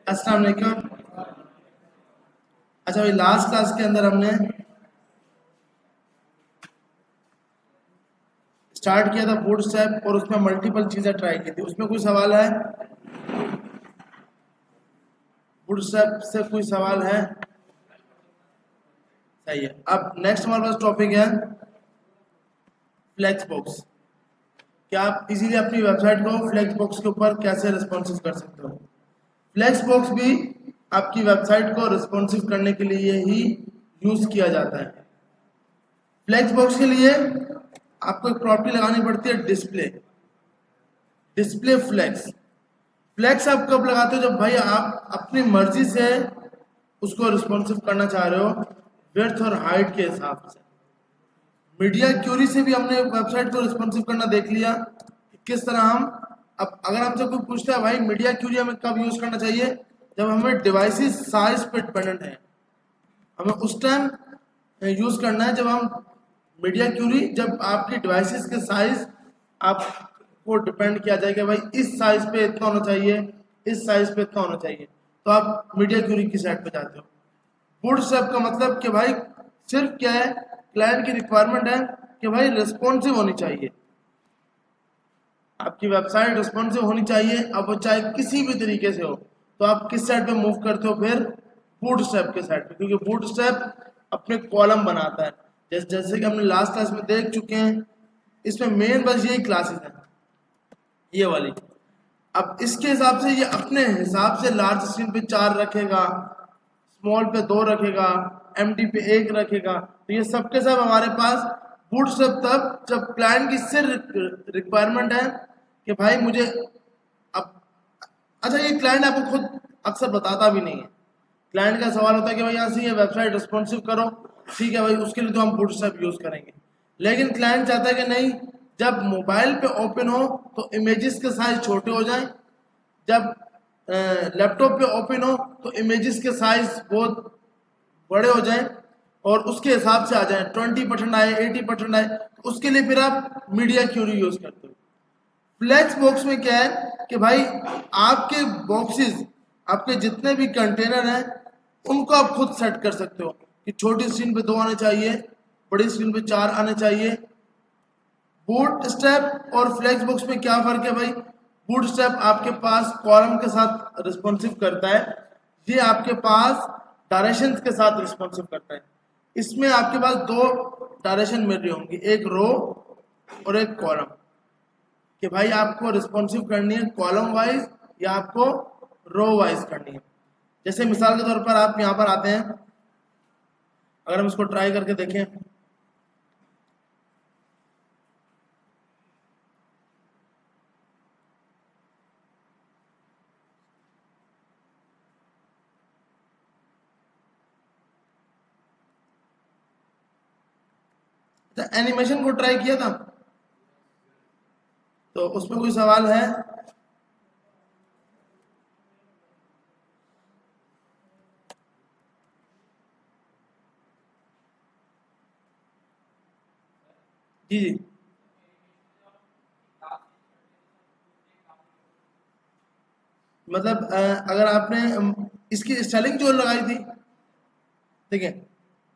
अस्सलाम वालेकुम। अच्छा भाई, लास्ट क्लास के अंदर हमने स्टार्ट किया था बूटस्ट्रैप और उसमें मल्टीपल चीजें ट्राई की थी। उसमें कोई सवाल है? बूटस्ट्रैप से कोई सवाल है? सही है। अब नेक्स्ट हमारे पास टॉपिक है फ्लेक्सबॉक्स। क्या आप इजीली अपनी वेबसाइट को फ्लेक्सबॉक्स के ऊपर कैसे रिस्पॉन्सिव कर सकते हो? फ्लेक्सबॉक्स भी आपकी वेबसाइट को रिस्पॉन्सिव करने के लिए ही यूज किया जाता है। फ्लेक्सबॉक्स के लिए आपको एक प्रॉपर्टी लगानी पड़ती है, डिस्प्ले फ्लेक्स। फ्लेक्स आप कब लगाते हो? जब भाई आप अपनी मर्जी से उसको रिस्पॉन्सिव करना चाह रहे हो विड्थ और हाइट के हिसाब से। मीडिया क्यूरी से भी हमने वेबसाइट को रिस्पॉन्सिव करना देख लिया कि किस तरह हम, अब अगर हमसे कोई पूछता है भाई मीडिया क्यूरी हमें कब यूज करना चाहिए, जब हमें डिवाइसेस साइज पे डिपेंडेंट है, हमें उस टाइम यूज करना है जब हम मीडिया क्यूरी, जब आपकी डिवाइसेस के साइज आपको डिपेंड किया जाएगा भाई इस साइज पे इतना होना चाहिए, इस साइज पे इतना होना चाहिए, तो आप मीडिया क्यूरी की साइड पे जाते हो। बूटस्ट्रैप का मतलब कि भाई सिर्फ क्या है, क्लाइंट की रिक्वायरमेंट है कि भाई रिस्पॉन्सिव होनी चाहिए, आपकी वेबसाइट रिस्पॉन्सिव होनी चाहिए। अब वो चाहे किसी भी तरीके से हो, तो आप किस साइड पे मूव करते हो? फिर बूटस्ट्रैप के साइड पे, क्योंकि बूटस्ट्रैप अपने कॉलम बनाता है। जैसे कि हमने लास्ट क्लास में देख चुके हैं, इसमें मेन बस यही क्लासेस हैं, ये वाली। अब इसके हिसाब से ये अपने हिसाब से लार्ज स्क्रीन पे 4 रखेगा, स्मॉल पे 2 रखेगा, एमडी पे 1 रखेगा। तो ये सब के सब हमारे पास बूटस्ट्रैप तब जब क्लाइंट की सिर्फ रिक्वायरमेंट है कि भाई मुझे अब, अच्छा ये क्लाइंट आपको खुद अक्सर बताता भी नहीं है। क्लाइंट का सवाल होता है कि भाई यहाँ से ये वेबसाइट रिस्पॉन्सिव करो, ठीक है भाई, उसके लिए तो हम बूटस्ट्रैप यूज करेंगे। लेकिन क्लाइंट चाहता है कि नहीं, जब मोबाइल पे ओपन हो तो इमेजेस के साइज छोटे हो जाएं, जब लैपटॉप पे ओपन हो तो इमेजेस के साइज बहुत बड़े हो जाएं और उसके हिसाब से आ जाए, 20% आए, 80% आए, तो उसके लिए फिर आप मीडिया क्यूरी यूज करते हो। फ्लेक्स बॉक्स में क्या है कि भाई आपके बॉक्सेस, आपके जितने भी कंटेनर हैं उनको आप खुद सेट कर सकते हो कि छोटी स्क्रीन पे 2 आने चाहिए, बड़ी स्क्रीन पे 4 आने चाहिए। बूटस्ट्रैप और फ्लेक्स बॉक्स में क्या फर्क है भाई? बूटस्ट्रैप आपके पास कॉलम के साथ रिस्पॉन्सिव करता है, ये आपके पास डायरेक्शंस के साथ रिस्पॉन्सिव करता है। इसमें आपके पास 2 डायरेक्शन मिल रही होंगी, एक रो और एक कॉलम, कि भाई आपको रिस्पॉन्सिव करनी है कॉलम वाइज या आपको रो वाइज करनी है। जैसे मिसाल के तौर पर आप यहाँ पर आते हैं, अगर हम इसको ट्राई करके देखें, तो एनिमेशन को ट्राई किया था, तो उसमें कोई सवाल है? जी जी, मतलब अगर आपने इसकी स्टाइलिंग जो लगाई थी, ठीक है,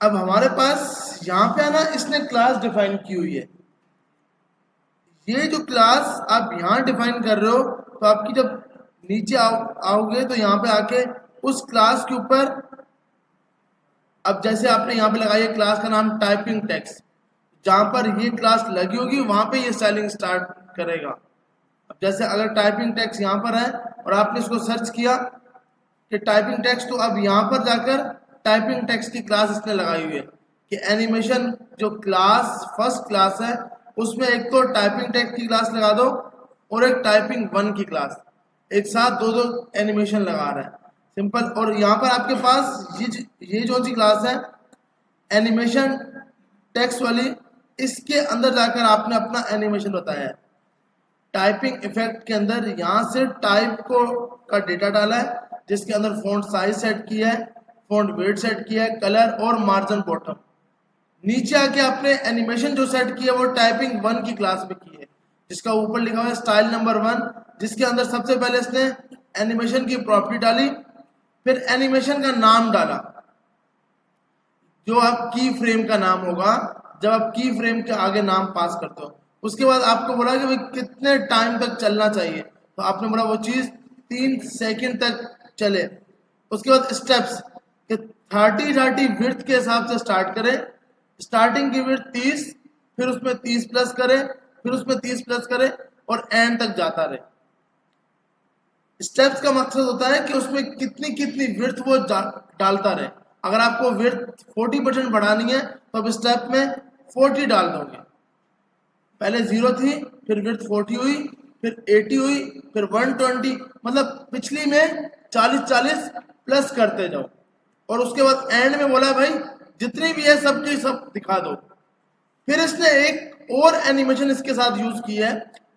अब हमारे पास यहाँ पे है ना, इसने क्लास डिफाइन की हुई है। ये जो क्लास आप यहाँ डिफाइन कर रहे हो, तो आपकी जब नीचे आओगे तो यहाँ पे आके उस क्लास के ऊपर, अब जैसे आपने यहाँ पे लगाई है क्लास का नाम टाइपिंग टेक्स्ट, जहाँ पर ये क्लास लगी होगी वहाँ पे ये स्टाइलिंग स्टार्ट करेगा। अब जैसे अगर टाइपिंग टेक्स्ट यहाँ पर है और आपने इसको सर्च किया कि टाइपिंग टेक्स्ट, तो अब यहाँ पर जाकर टाइपिंग टेक्स्ट की क्लास इसने लगाई हुई है कि एनिमेशन जो क्लास फर्स्ट क्लास है उसमें एक तो टाइपिंग टेक्स्ट की क्लास लगा दो और एक टाइपिंग 1 की क्लास, एक साथ दो एनिमेशन लगा रहा है, सिंपल। और यहाँ पर आपके पास ये जो सी क्लास है एनिमेशन टेक्स्ट वाली, इसके अंदर जाकर आपने अपना एनिमेशन बताया है। टाइपिंग इफेक्ट के अंदर यहाँ से टाइप को का डेटा डाला है, जिसके अंदर फ़ॉन्ट साइज सेट किया है, फ़ॉन्ट वेट सेट किया है, कलर और मार्जिन बॉटम। नीचे आके आपने एनिमेशन जो सेट किया है वो टाइपिंग 1 की क्लास में की है, जिसका ऊपर लिखा हुआ है स्टाइल नंबर 1, जिसके अंदर सबसे पहले इसने एनिमेशन की प्रॉपर्टी डाली फिर एनिमेशन का नाम डाला, जो आप की फ्रेम का नाम होगा, जब आप की फ्रेम के आगे नाम पास करते हो। उसके बाद आपको बोला कि भाई कितने टाइम तक चलना चाहिए, तो आपने बोला वो चीज 3 सेकंड तक चले। उसके बाद स्टेप्स कि 30 विड्थ के हिसाब से स्टार्ट करें, स्टार्टिंग की विड्थ 30, फिर उसमें 30 प्लस करें, फिर उसमें 30 प्लस करें और एंड तक जाता रहे। स्टेप्स का मकसद होता है कि उसमें कितनी कितनी विड्थ वो डालता रहे। अगर आपको विड्थ 40% बढ़ानी है तो अब स्टेप में 40 डाल दोगे। पहले 0 थी, फिर विड्थ 40 हुई, फिर 80 हुई, फिर 120, मतलब पिछली में 40 प्लस करते जाओ। और उसके बाद एंड में बोला भाई जितनी भी है सबकी सब दिखा दो। फिर इसने एक और एनिमेशन इसके साथ यूज की है,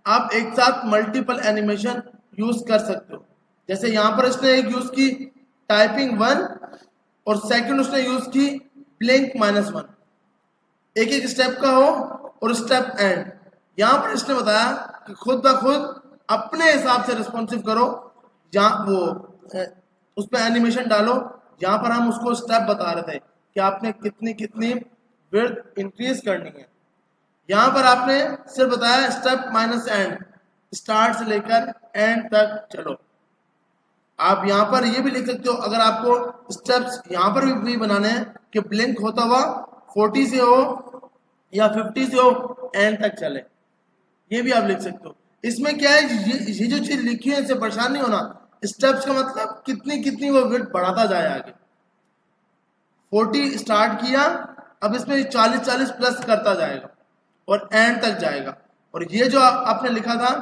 आप एक साथ मल्टीपल एनिमेशन यूज कर सकते हो। जैसे यहां पर इसने एक यूज की टाइपिंग 1 और सेकंड उसने यूज की ब्लिंक -1, एक एक स्टेप का हो और स्टेप एंड। यहां पर इसने बताया कि खुद ब खुद अपने हिसाब से रिस्पॉन्सिव करो, जहां वो उस पर एनिमेशन डालो। यहां पर हम उसको स्टेप बता रहे थे कि आपने कितनी कितनी विड्थ इंक्रीज करनी है। यहां पर आपने सिर्फ बताया स्टेप माइनस एंड, स्टार्ट से लेकर एंड तक चलो। आप यहां पर ये भी लिख सकते हो, अगर आपको स्टेप्स यहां पर भी बनाने हैं कि ब्लिंक होता हुआ 40 से हो या 50 से हो एंड तक चले, ये भी आप लिख सकते हो। इसमें क्या है, ये जो चीज लिखी है इससे परेशान नहीं होना। स्टेप्स का मतलब कितनी कितनी वो विड्थ बढ़ाता जाए आगे। 40 स्टार्ट किया, अब इसमें 40 प्लस करता जाएगा और एंड तक जाएगा। और ये जो आपने लिखा था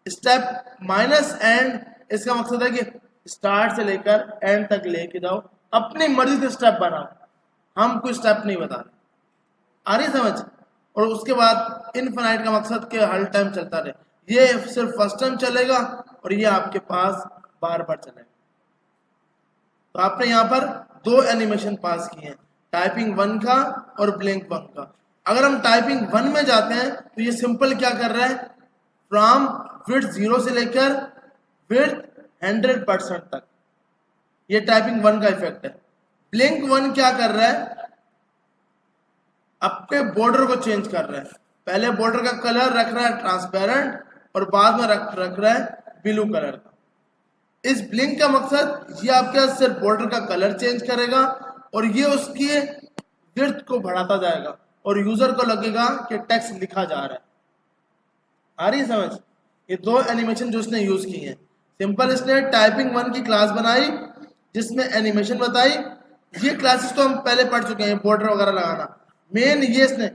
स्टेप माइनस एंड, इसका मकसद है कि स्टार्ट से लेकर एंड तक लेके जाओ, अपनी मर्जी से स्टेप बनाओ, हम कोई स्टेप नहीं बता रहे। आ रही समझ? और उसके बाद इनफिनाइट का मकसद के हर टाइम चलता रहे, ये सिर्फ फर्स्ट टाइम चलेगा और ये आपके पास बार बार चलेगा। तो आपने यहाँ पर 2 एनिमेशन पास किए हैं, टाइपिंग 1 का और ब्लिंक 1 का। अगर हम टाइपिंग 1 में जाते हैं तो ये सिंपल क्या कर रहा है, फ्रॉम विड्थ 0 से लेकर विड्थ 100% तक, ये टाइपिंग 1 का इफेक्ट है। ब्लिंक 1 क्या कर रहा है, अपने बॉर्डर को चेंज कर रहा है। पहले बॉर्डर का कलर रख रहा है ट्रांसपेरेंट और बाद में रख रहा है ब्लू कलर का। इस ब्लिंक का मकसद ये आपके सिर्फ बॉर्डर का कलर चेंज करेगा और ये उसकी विड्थ को बढ़ाता जाएगा और यूजर को लगेगा कि टेक्स्ट लिखा जा रहा है। आ रही समझ? ये 2 एनिमेशन जो इसने यूज की हैं, सिंपल इसने टाइपिंग 1 की क्लास बनाई जिसमें एनिमेशन बताई। ये क्लासेस तो हम पहले पढ़ चुके हैं, बॉर्डर वगैरह लगाना। मेन ये इसने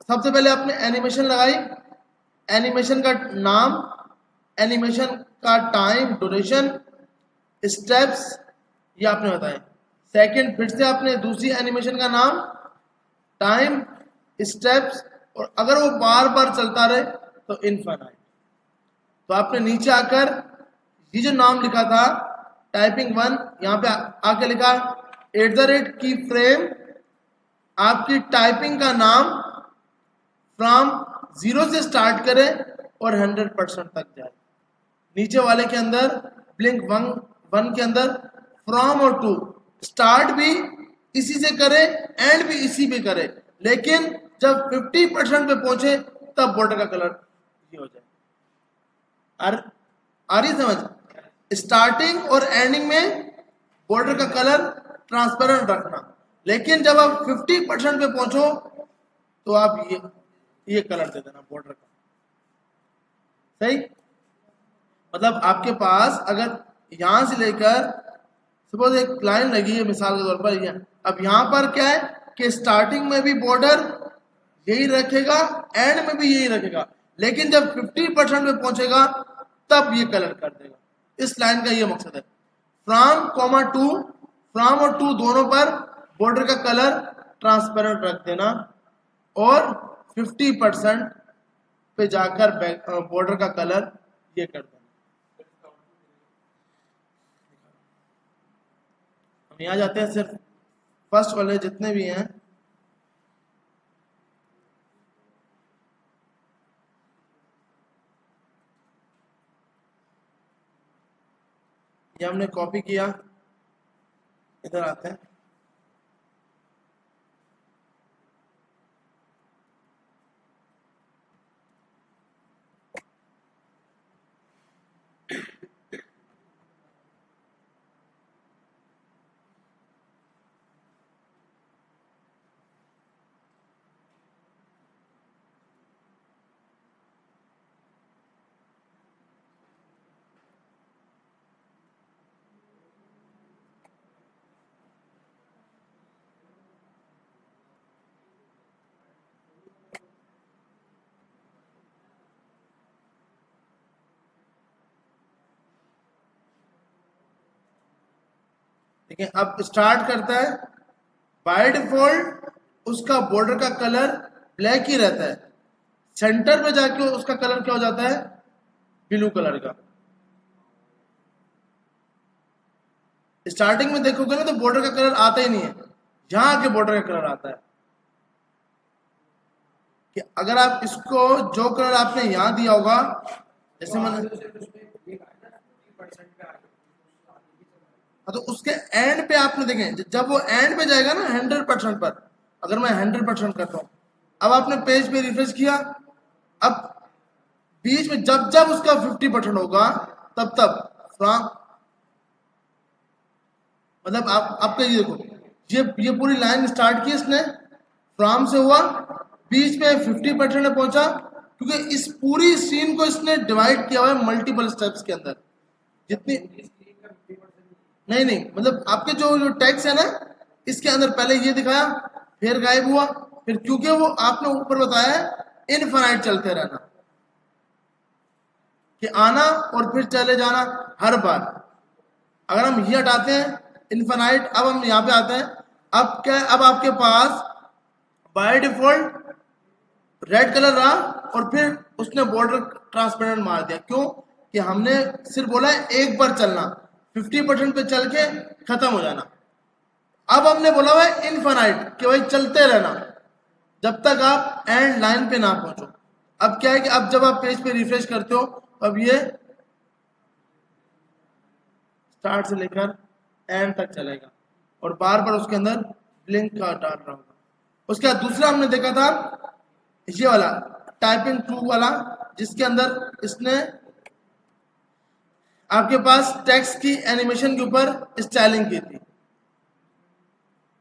सबसे पहले आपने एनिमेशन लगाई, एनिमेशन का नाम, एनिमेशन का टाइम ड्यूरेशन, स्टेप्स, ये आपने बताए। सेकंड फिर से आपने दूसरी एनिमेशन का नाम, टाइम, स्टेप्स, और अगर वो बार बार चलता रहे तो इनफाइनाइट। तो आपने नीचे आकर ये जो नाम लिखा था टाइपिंग 1, यहाँ पे आके लिखा @ की फ्रेम, आपकी टाइपिंग का नाम फ्रॉम 0 से स्टार्ट करे और 100% तक जाए। नीचे वाले के अंदर ब्लिंक 1 के अंदर फ्रॉम और टू, स्टार्ट भी इसी से करे एंड भी इसी पे करे, लेकिन जब 50% पे पहुंचे तब बॉर्डर का कलर ये हो जाए। आ रही समझ? स्टार्टिंग और एंडिंग में बॉर्डर का कलर ट्रांसपेरेंट रखना, लेकिन जब आप 50% पे पहुंचो तो आप ये कलर दे देना बॉर्डर का। सही? मतलब आपके पास अगर यहां से लेकर सपोज एक लाइन लगी है मिसाल के तौर पर, अब यहां पर क्या है कि स्टार्टिंग में भी बॉर्डर यही रखेगा, एंड में भी यही रखेगा, लेकिन जब 50% पे पहुंचेगा तब ये कलर कर देगा। इस लाइन का ये मकसद है। फ्रॉम टू, फ्रॉम और टू दोनों पर बॉर्डर का कलर ट्रांसपेरेंट रख देना और 50% पे जाकर बॉर्डर का कलर ये कर देना। हम यहाँ जाते हैं सिर्फ फर्स्ट वाले जितने भी हैं, ये हमने कॉपी किया, इधर आते हैं। ठीक है, अब स्टार्ट करता है। बाय डिफॉल्ट उसका बॉर्डर का कलर ब्लैक ही रहता है, सेंटर पे जाके उसका कलर क्या हो जाता है, ब्लू कलर का। स्टार्टिंग में देखोगे ना तो बॉर्डर का कलर आता ही नहीं है, यहां आके बॉर्डर का कलर आता है। कि अगर आप इसको जो कलर आपने यहां दिया होगा, जैसे मैंने, हाँ तो उसके एंड पे आपने देखें, जब वो एंड पे जाएगा ना 100% पर, अगर मैं 100% करता हूं, अब आपने पेज पे रिफ्रेश किया, अब बीच में जब जब उसका 50% होगा तब तब फ्रॉम, मतलब आप आपका ये देखो, ये पूरी लाइन स्टार्ट की इसने, फ्रॉम से हुआ, बीच में 50% में पहुंचा, क्योंकि इस पूरी सीन को इसने डिवाइड किया हुआ है मल्टीपल स्टेप्स के अंदर। जितनी, नहीं नहीं, मतलब आपके जो जो टैक्स है ना, इसके अंदर पहले ये दिखाया, फिर गायब हुआ, फिर क्योंकि वो आपने ऊपर बताया है इनफाइनाइट चलते रहना, कि आना और फिर चले जाना हर बार। अगर हम ये हटाते हैं इनफाइनाइट, अब हम यहाँ पे आते हैं। अब क्या है, अब आपके पास बाय डिफॉल्ट रेड कलर रहा, और फिर उसने बॉर्डर ट्रांसपेरेंट मार दिया। क्यों? कि हमने सिर्फ बोला है एक बार चलना, 50% पे चल के खत्म हो जाना। अब हमने बोला हुआ है इनफाइनाइट, कि भाई चलते रहना जब तक आप एंड लाइन पे ना पहुंचो। अब क्या है कि अब जब आप पेज पे रिफ्रेश करते हो, अब ये स्टार्ट से लेकर एंड तक चलेगा, और बार बार उसके अंदर ब्लिंक का डाल रहा होगा। उसके बाद दूसरा हमने देखा था ये वाला टाइपिंग टू वाला, जिसके अंदर इसने आपके पास टेक्स्ट की एनिमेशन के ऊपर स्टाइलिंग की थी।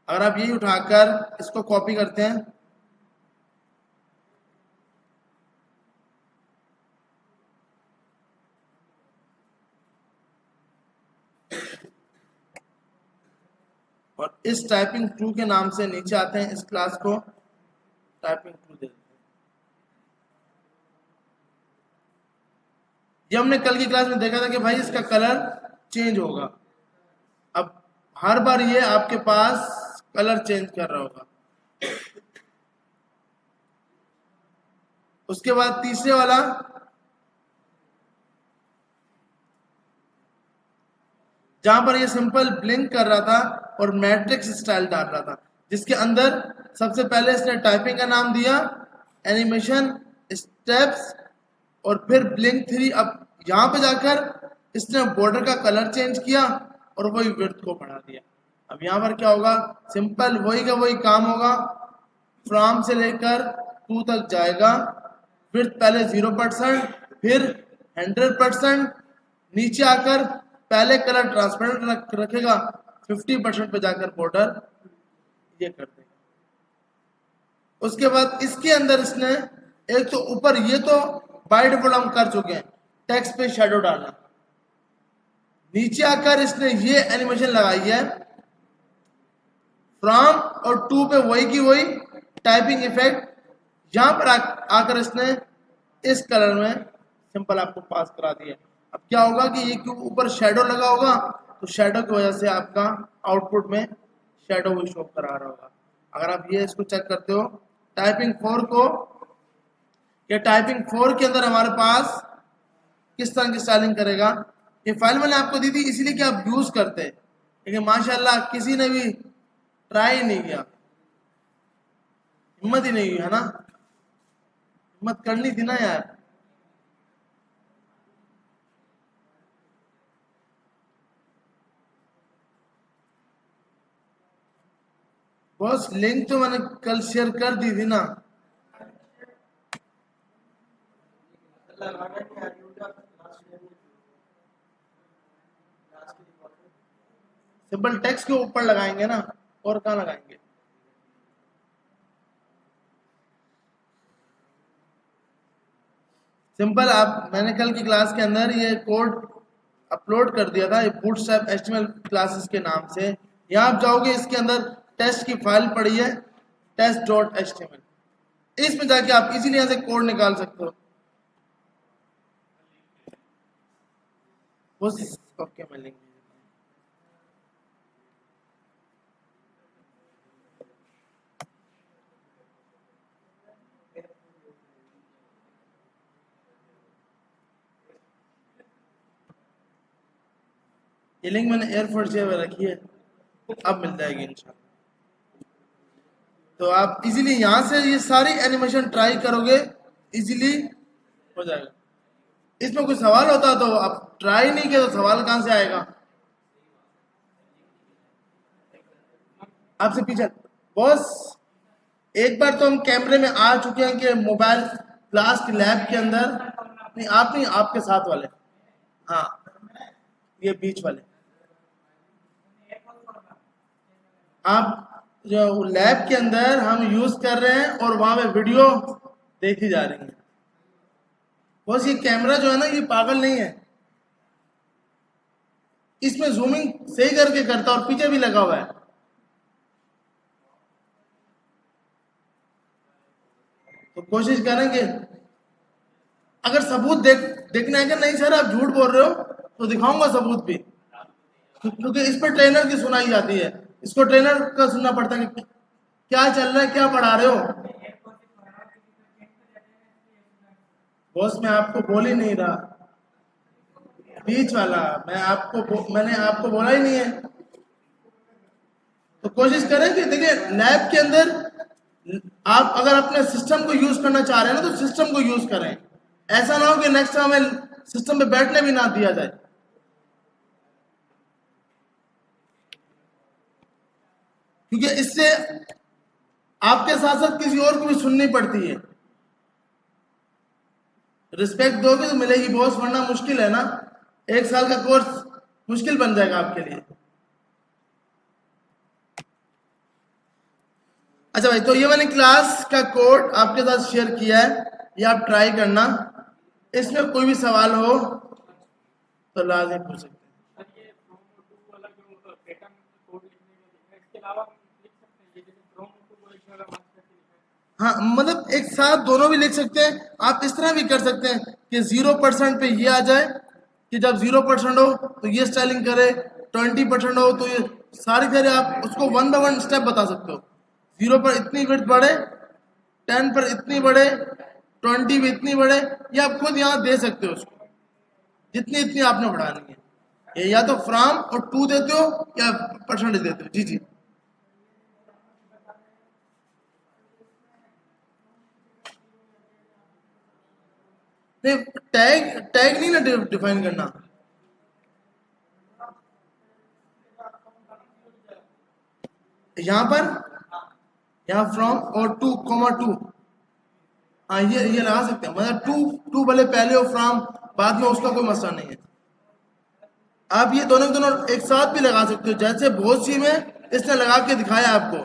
अगर आप यही उठाकर इसको कॉपी करते हैं, और इस टाइपिंग टू के नाम से नीचे आते हैं, इस क्लास को टाइपिंग टू देते हैं। ये हमने कल की क्लास में देखा था कि भाई इसका कलर चेंज होगा। अब हर बार ये आपके पास कलर चेंज कर रहा होगा। उसके बाद तीसरे वाला, जहां पर ये सिंपल ब्लिंक कर रहा था और मैट्रिक्स स्टाइल डाल रहा था, जिसके अंदर सबसे पहले इसने टाइपिंग का नाम दिया, एनिमेशन, स्टेप्स, और फिर ब्लिंक थ्री। अब यहां पे जाकर इसने बॉर्डर का कलर चेंज किया और वही विड्थ को बढ़ा दिया। अब यहां पर क्या होगा, सिंपल वही का वही काम होगा, फ्रॉम से लेकर टू तक जाएगा, विड्थ पहले 0%, फिर 100%, नीचे आकर पहले कलर ट्रांसपेरेंट रखेगा, 50% पे जाकर बॉर्डर ये कर देगा। उसके बाद इसके अंदर इसने एक तो ऊपर, ये तो बाय डिफॉल्ट हम कर चुके हैं, टेक्स्ट पे शेडो डालना। नीचे आकर इसने ये एनिमेशन लगाई है, फ्रॉम और टू पे वही की वही टाइपिंग इफेक्ट, यहां पर आकर इसने इस कलर में सिंपल आपको पास करा दिया। अब क्या होगा कि ये क्यों ऊपर शेडो लगा होगा, तो शेडो की वजह से आपका आउटपुट में शेडो भी शो करा रहा होगा। अगर आप ये इसको चेक करते हो टाइपिंग 4 को, ये टाइपिंग 4 के अंदर हमारे पास किस तरह की स्टाइलिंग करेगा। ये फाइल मैंने आपको दी थी इसलिए कि आप यूज करते हैं, लेकिन माशाल्लाह किसी ने भी ट्राई नहीं किया, हिम्मत ही नहीं हुई, है ना? हिम्मत करनी थी ना यार। बॉस लिंक तो मैंने कल शेयर कर दी थी ना। सिंपल टेक्स्ट के ऊपर लगाएंगे ना, और कहाँ लगाएंगे। सिंपल आप, मैंने कल की क्लास के अंदर ये कोड अपलोड कर दिया था, ये बूटस्ट्रैप एचटीएमएल क्लासेस के नाम से। यहाँ आप जाओगे, इसके अंदर टेस्ट की फाइल पड़ी है test.html, इसमें जाके आप इजीली यहाँ से कोड निकाल सकते हो। बस ओके, मैं लिंक ये लिंक मैंने एयरफोर्स से रखी है, अब मिल जाएगी इंशाल्लाह। तो आप इजीली यहाँ से ये सारी एनिमेशन ट्राई करोगे, इजीली हो जाएगा। इसमें कोई सवाल होता तो आप ट्राई नहीं किया तो सवाल कहाँ से आएगा। आपसे पीछे बॉस, एक बार तो हम कैमरे में आ चुके हैं कि मोबाइल क्लास के लैब के अंदर, नहीं आप नहीं, आपके साथ वाले, हाँ ये बीच वाले, आप जो लैब के अंदर हम यूज कर रहे हैं और वहां पे वीडियो देखी जा रही है। बस ये कैमरा जो है ना, ये पागल नहीं है, इसमें जूमिंग सही करके करता और पीछे भी लगा हुआ है। तो कोशिश करेंगे, अगर सबूत देखना है कि नहीं सर आप झूठ बोल रहे हो, तो दिखाऊंगा सबूत भी, क्योंकि इस पर ट्रेनर की सुनाई जाती है, इसको ट्रेनर का सुनना पड़ता है कि क्या चल रहा है, क्या पढ़ा रहे हो। बॉस मैं आपको बोल ही नहीं रहा, बीच वाला मैंने आपको बोला ही नहीं है। तो कोशिश करें कि देखिए लैब के अंदर आप अगर अपने सिस्टम को यूज करना चाह रहे हैं ना, तो सिस्टम को यूज करें, ऐसा ना हो कि नेक्स्ट टाइम हमें सिस्टम पे बैठने भी ना दिया जाए। क्योंकि इससे आपके साथ साथ किसी और को भी सुननी पड़ती है। रिस्पेक्ट दोगे तो मिलेगी बॉस, वरना मुश्किल है ना, 1 साल का कोर्स मुश्किल बन जाएगा आपके लिए। अच्छा भाई, तो ये मैंने क्लास का कोड आपके साथ शेयर किया है, ये आप ट्राई करना, इसमें कोई भी सवाल हो तो लाजिम पूछ सकते हैं। हाँ मतलब एक साथ दोनों भी लिख सकते हैं। आप इस तरह भी कर सकते हैं कि 0% पे ये आ जाए, कि जब 0% हो तो ये स्टाइलिंग करे, 20% हो तो ये सारी आप उसको 1 बाय 1 स्टेप बता सकते हो। 0 पर इतनी विड्थ बढ़े, 10 पर इतनी बढ़े, 20 भी इतनी बढ़े, ये आप खुद यहाँ दे सकते हो उसको, जितनी इतनी आपने बढ़ानी है। ये या तो फ्रॉम और टू देते हो या परसेंटेज देते हो। जी जी, नहीं टैग टैग नहीं ना डिफाइन करना। यहाँ पर, यहाँ फ्रॉम और 2,2, हाँ ये लगा सकते हैं, मतलब टू भले पहले हो, फ्रॉम बाद में, उसका कोई मसला नहीं है। आप ये दोनों दोनों एक साथ भी लगा सकते हो, जैसे बहुत सी में इसने लगा के दिखाया आपको।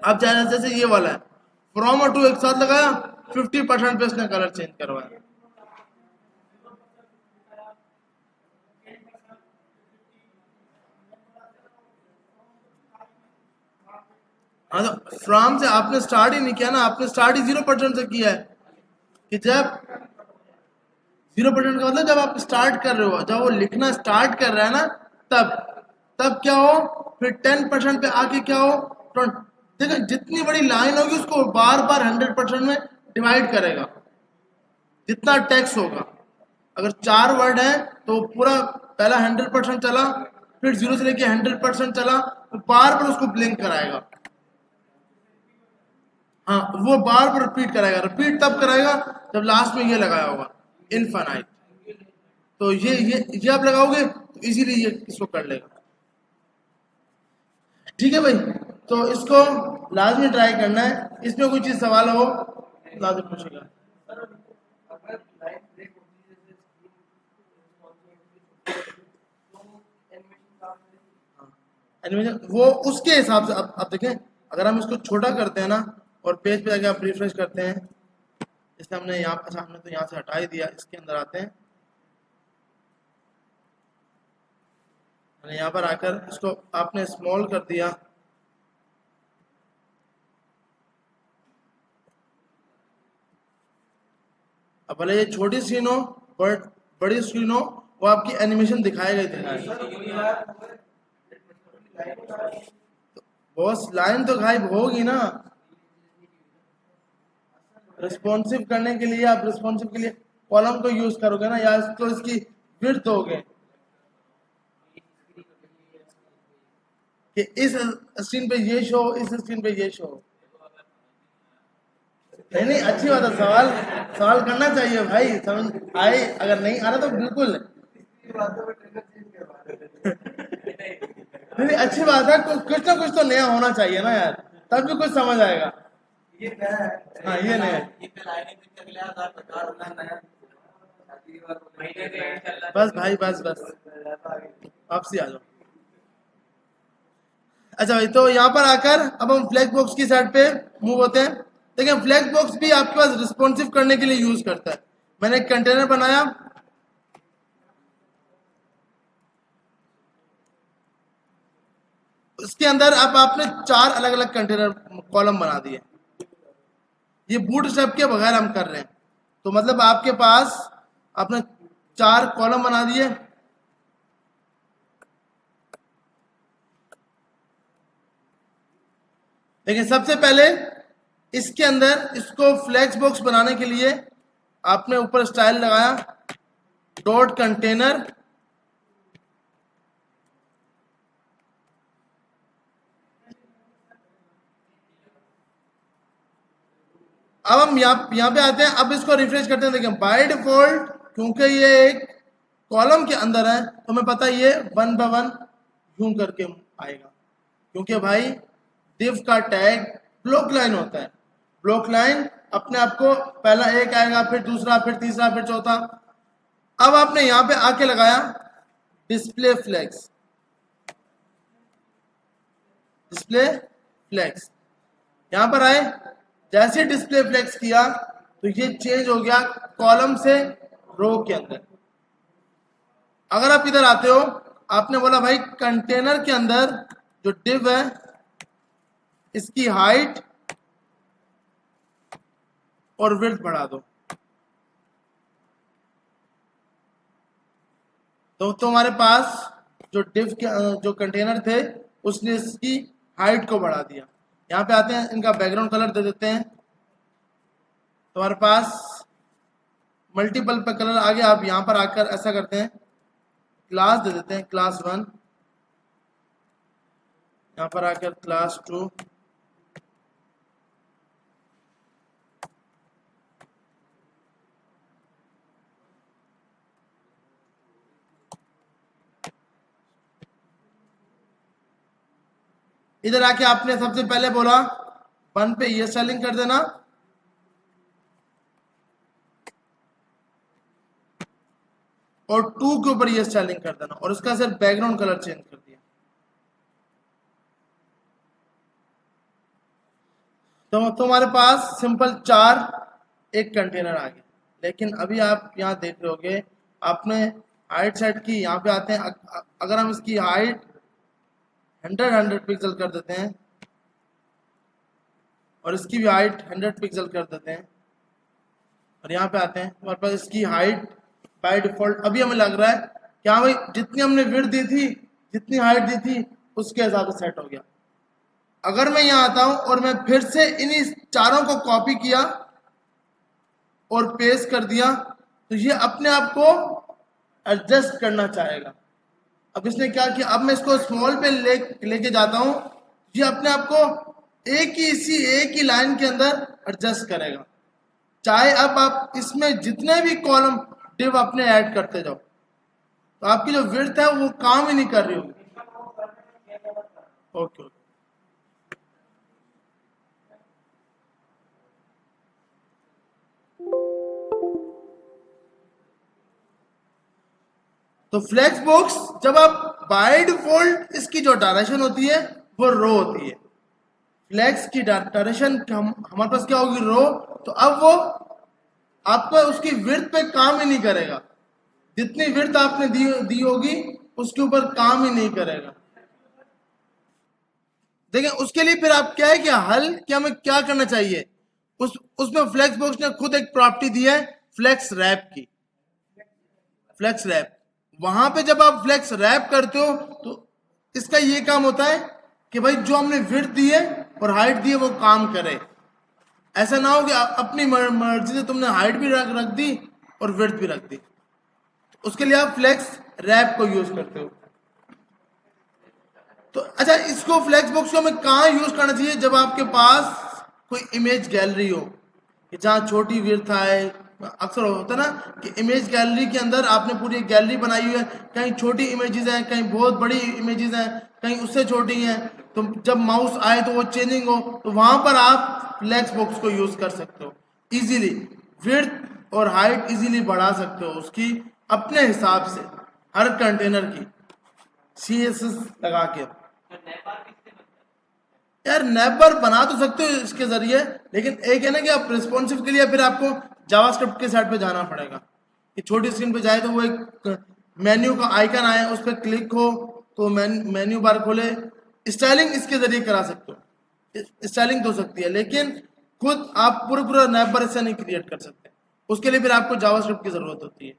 आप चाहे जैसे ये वाला है, फ्रॉम और टू एक साथ लगाया, 50% पे इसने कलर चेंज करवाया। हाँ तो फ्रॉम से आपने स्टार्ट ही नहीं किया ना, आपने स्टार्ट ही 0% से किया है। कि जब 0% का मतलब जब आप स्टार्ट कर रहे हो, जब वो लिखना स्टार्ट कर रहा है ना, तब तब क्या हो, फिर 10% पे आके क्या हो, देखो जितनी बड़ी लाइन होगी उसको बार बार 100% में डिवाइड करेगा, जितना टेक्स्ट होगा। अगर 4 वर्ड है तो पूरा पहला 100% चला, फिर 0 से लेके 100% चला, तो बार बार उसको ब्लिंक कराएगा। हाँ वो बार बार रिपीट कराएगा, रिपीट तब कराएगा जब लास्ट में ये लगाया होगा इनफाइनाइट। तो ये आप लगाओगे तो इजीली ये इसको कर लेगा। ठीक है भाई। तो इसको लाजमी ट्राई करना है। इसमें कोई चीज सवाल हो लाजमी पूछेगा। एनिमेशन वो उसके हिसाब से, अब देखें, अगर हम इसको छोटा करते हैं ना और पेज पे जाके आप रिफ्रेश करते हैं, इसलिए हमने यहाँ, अच्छा हमने तो यहाँ से हटा ही दिया, इसके अंदर आते हैं, यहाँ पर आकर इसको आपने स्मॉल कर दिया, अब भले ये छोटी स्क्रीन हो बड़ी स्क्रीन हो, वो आपकी एनिमेशन दिखाएगा ही दिखाएगा। बॉस लाइन तो गायब होगी ना। रिस्पॉन्सिव करने के लिए आप रिस्पॉन्सिव के लिए कॉलम को यूज करोगे ना, या तो इसकी विड्थ दोगे कि इस स्क्रीन पे ये शो, इस स्क्रीन पे ये शो। नहीं अच्छी बात है, सवाल करना चाहिए भाई, समझ आए, अगर नहीं आ रहा तो बिल्कुल नहीं, अच्छी बात है, कुछ ना कुछ तो नया होना चाहिए ना यार, तब भी कुछ समझ आएगा। हाँ ये नया बस भाई, बस वापसी आ जाओ। अच्छा भाई, तो यहाँ पर आकर अब हम फ्लैग बॉक्स की साइड पे मूव होते हैं। देखिए फ्लैग बॉक्स भी आपके पास रिस्पॉन्सिव करने के लिए यूज करता है। मैंने एक कंटेनर बनाया, उसके अंदर अब आपने 4 अलग अलग कंटेनर कॉलम बना दिए। ये बूटस्ट्रैप के बगैर हम कर रहे हैं, तो मतलब आपके पास आपने 4 कॉलम बना दिए। देखिए सबसे पहले इसके अंदर इसको फ्लैक्स बॉक्स बनाने के लिए आपने ऊपर स्टाइल लगाया, डॉट कंटेनर, अब हम यहाँ पे आते हैं, अब इसको रिफ्रेश करते हैं। देखिए बाय डिफॉल्ट क्योंकि ये एक कॉलम के अंदर है तो हमें पता है ये 1 बाय 1 यूं करके आएगा, क्योंकि भाई div का टैग ब्लॉक लाइन होता है। ब्लॉक लाइन अपने आप को पहला एक आएगा, फिर दूसरा, फिर तीसरा, फिर चौथा। अब आपने यहाँ पे आके लगाया डिस्प्ले फ्लैग्स, डिस्प्ले फ्लैग्स यहाँ पर आए, जैसे डिस्प्ले फ्लैग्स किया तो ये चेंज हो गया कॉलम से रो के अंदर। अगर आप इधर आते हो, आपने बोला भाई कंटेनर के अंदर जो डिव है इसकी हाइट और विड्थ बढ़ा दो, तो तुम्हारे पास जो डिव के जो कंटेनर थे उसने इसकी हाइट को बढ़ा दिया। यहाँ पे आते हैं, इनका बैकग्राउंड कलर दे देते हैं, तुम्हारे पास मल्टीपल पे कलर आ गया। आप यहाँ पर आकर ऐसा करते हैं, क्लास दे देते हैं क्लास 1, यहाँ पर आकर क्लास 2, इधर आके आपने सबसे पहले बोला 1 पे ये स्टाइलिंग कर देना, और 2 के ऊपर ये स्टाइलिंग कर देना, और उसका सिर्फ बैकग्राउंड कलर चेंज कर दिया। तो तुम्हारे पास सिंपल 4 एक कंटेनर आ गया। लेकिन अभी आप यहाँ देख रहे होगे, आपने हाइट सेट की, यहाँ पे आते हैं, अगर हम इसकी हाइट 100 पिक्सल कर देते हैं और इसकी भी हाइट 100 पिक्सल कर देते हैं, और यहाँ पे आते हैं, हमारे पास इसकी हाइट बाय डिफॉल्ट अभी हमें लग रहा है कि हाँ भाई जितनी हमने विड्थ दी थी, जितनी हाइट दी थी, उसके हिसाब से सेट हो गया। अगर मैं यहाँ आता हूं और मैं फिर से इन्हीं चारों को कॉपी किया और पेस्ट कर दिया, तो ये अपने आप को एडजस्ट करना चाहेगा। अब इसने क्या किया, अब मैं इसको स्मॉल पे लेके जाता हूं, ये अपने आप को एक ही लाइन के अंदर एडजस्ट करेगा। चाहे अब आप इसमें जितने भी कॉलम डिव अपने ऐड करते जाओ, तो आपकी जो विड्थ है वो काम ही नहीं कर रही होगी। ओके। तो फ्लेक्स बॉक्स जब आप बाय डिफॉल्ट इसकी जो डायरेक्शन होती है वो रो होती है। फ्लेक्स की डायरेक्शन हमारे पास क्या होगी, रो। तो अब वो आपका उसकी विड्थ पे काम ही नहीं करेगा, जितनी विड्थ आपने दी होगी उसके ऊपर काम ही नहीं करेगा। देखिए उसके लिए फिर आप क्या है कि हल क्या हमें क्या करना चाहिए, उसमें फ्लेक्स बॉक्स ने खुद एक प्रॉपर्टी दी है फ्लेक्स रैप की। फ्लेक्स रैप, वहां पे जब आप फ्लेक्स रैप करते हो तो इसका ये काम होता है कि भाई जो हमने विड्थ दी है और हाइट दी है वो काम करे। ऐसा ना हो कि अपनी मर्जी से तुमने हाइट भी रख दी और विड्थ भी रख दी। उसके लिए आप फ्लेक्स रैप को यूज करते हो। तो अच्छा, इसको फ्लेक्स बॉक्स को हमें कहाँ यूज करना चाहिए, जब आपके पास कोई इमेज गैलरी हो कि जहाँ छोटी विड्थ आए। अक्सर होता है ना कि इमेज गैलरी के अंदर आपने पूरी गैलरी बनाई हुई है, कहीं छोटी इमेजेस हैं, कहीं बहुत बड़ी इमेजेस हैं, कहीं उससे छोटी हैं। तो जब माउस आए तो वो चेंजिंग हो, तो वहां पर आप फ्लेक्स बॉक्स को यूज कर सकते हो। इजीली विड्थ और हाइट इजीली बढ़ा सकते हो उसकी अपने हिसाब से, हर कंटेनर की CSS लगा के। यार नेबर बना तो सकते हो इसके जरिए, लेकिन एक है ना कि आप रिस्पॉन्सिव के लिए फिर आपको जावास्क्रिप्ट के साइड पे जाना पड़ेगा कि छोटी स्क्रीन पे जाए तो वो एक मेन्यू का आइकन आए, उस पर क्लिक हो तो मेन्यू बार खोले। स्टाइलिंग इसके जरिए करा सकते हो, स्टाइलिंग तो हो सकती है, लेकिन खुद आप पूरा पूरा नेबर ऐसा नहीं क्रिएट कर सकते। उसके लिए फिर आपको जावास्क्रिप्ट की जरूरत होती है।